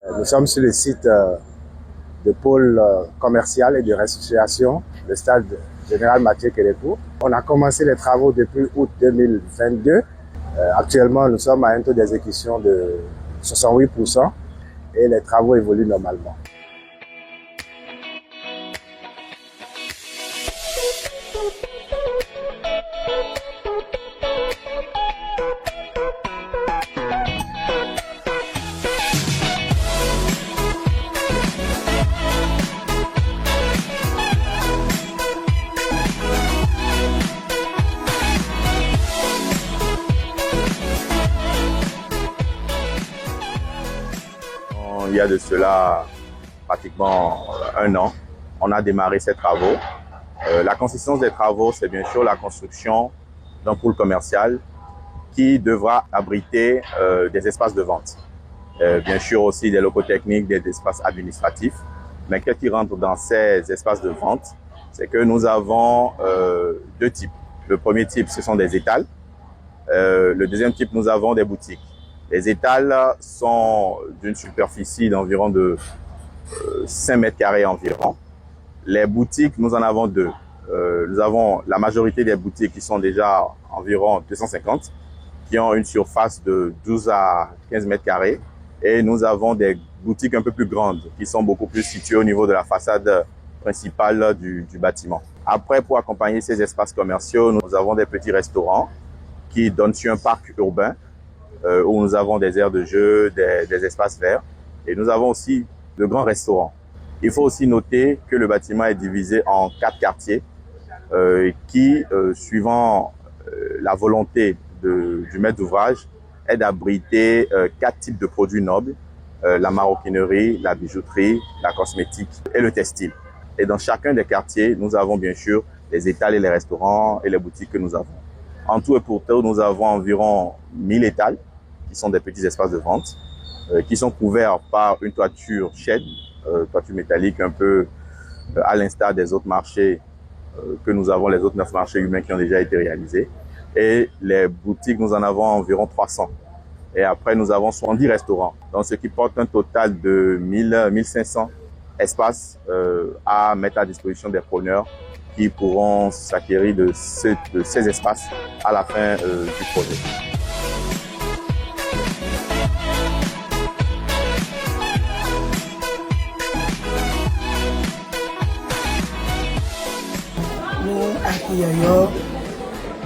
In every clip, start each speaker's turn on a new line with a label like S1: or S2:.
S1: Nous sommes sur le site de pôle commercial et de restitution, le stade Général Mathieu Kérékou. On a commencé les travaux depuis août 2022. Actuellement, nous sommes à un taux d'exécution de 68% et les travaux évoluent normalement. Il y a de cela pratiquement un an, on a démarré ces travaux. La consistance des travaux, c'est bien sûr la construction d'un pôle commercial qui devra abriter des espaces de vente. Bien sûr aussi des locaux techniques, des espaces administratifs. Mais qu'est-ce qui rentre dans ces espaces de vente? C'est que nous avons deux types. Le premier type, ce sont des étals. Le deuxième type, nous avons des boutiques. Les étals sont d'une superficie d'environ de 5 mètres carrés environ. Les boutiques, nous en avons deux. Nous avons la majorité des boutiques qui sont déjà environ 250, qui ont une surface de 12 à 15 mètres carrés. Et nous avons des boutiques un peu plus grandes qui sont beaucoup plus situées au niveau de la façade principale du bâtiment. Après, pour accompagner ces espaces commerciaux, nous avons des petits restaurants qui donnent sur un parc urbain où nous avons des aires de jeu, des espaces verts. Et nous avons aussi de grands restaurants. Il faut aussi noter que le bâtiment est divisé en 4 quartiers qui, suivant la volonté du maître d'ouvrage, est d'abriter 4 types de produits nobles, la maroquinerie, la bijouterie, la cosmétique et le textile. Et dans chacun des quartiers, nous avons bien sûr les étals et les restaurants et les boutiques que nous avons. En tout et pour tout, nous avons environ 1000 étals, qui sont des petits espaces de vente, qui sont couverts par une toiture shed, toiture métallique un peu à l'instar des autres marchés que nous avons, les autres 9 marchés humains qui ont déjà été réalisés. Et les boutiques, nous en avons environ 300. Et après, nous avons 70 restaurants, donc ce qui porte un total de 1500 espaces à mettre à disposition des preneurs qui pourront s'acquérir de ces espaces à la fin du projet.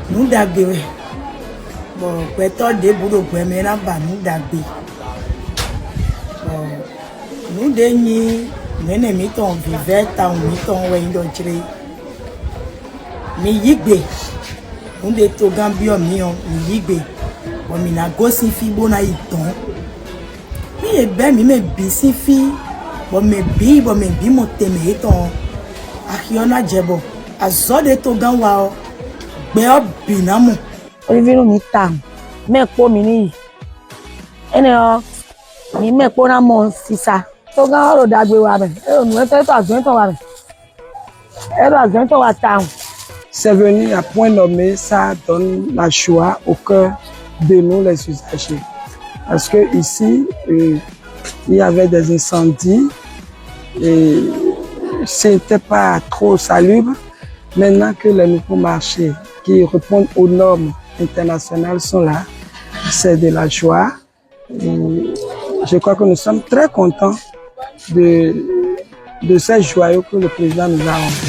S2: Nous d'agbe bon pétol de boulot pour mais là bas nous d'agbe nous deni nene mi ton vivre ta mi ton we ndo chire mi yigbe nous de to gambio mi on mi yigbe bon mi na go si fi bona iton mi e be mi me bi si fi bon me bi mo teme ton akiona jebo azode to ganwa gbe obinamu
S3: Olivino mi tam me po mi ni ene o mi me po na mo sisa to gan oro dagbe wa be e nu e to azento wa be e lo azento wa tam.
S4: C'est venu à point nommé, ça donne la joie au cœur de nous les usagers. Parce que ici, il y avait des incendies et c'était pas trop salubre. Maintenant que les nouveaux marchés qui répondent aux normes internationales sont là, c'est de la joie. Et je crois que nous sommes très contents de ces joyaux que le président nous a rendus.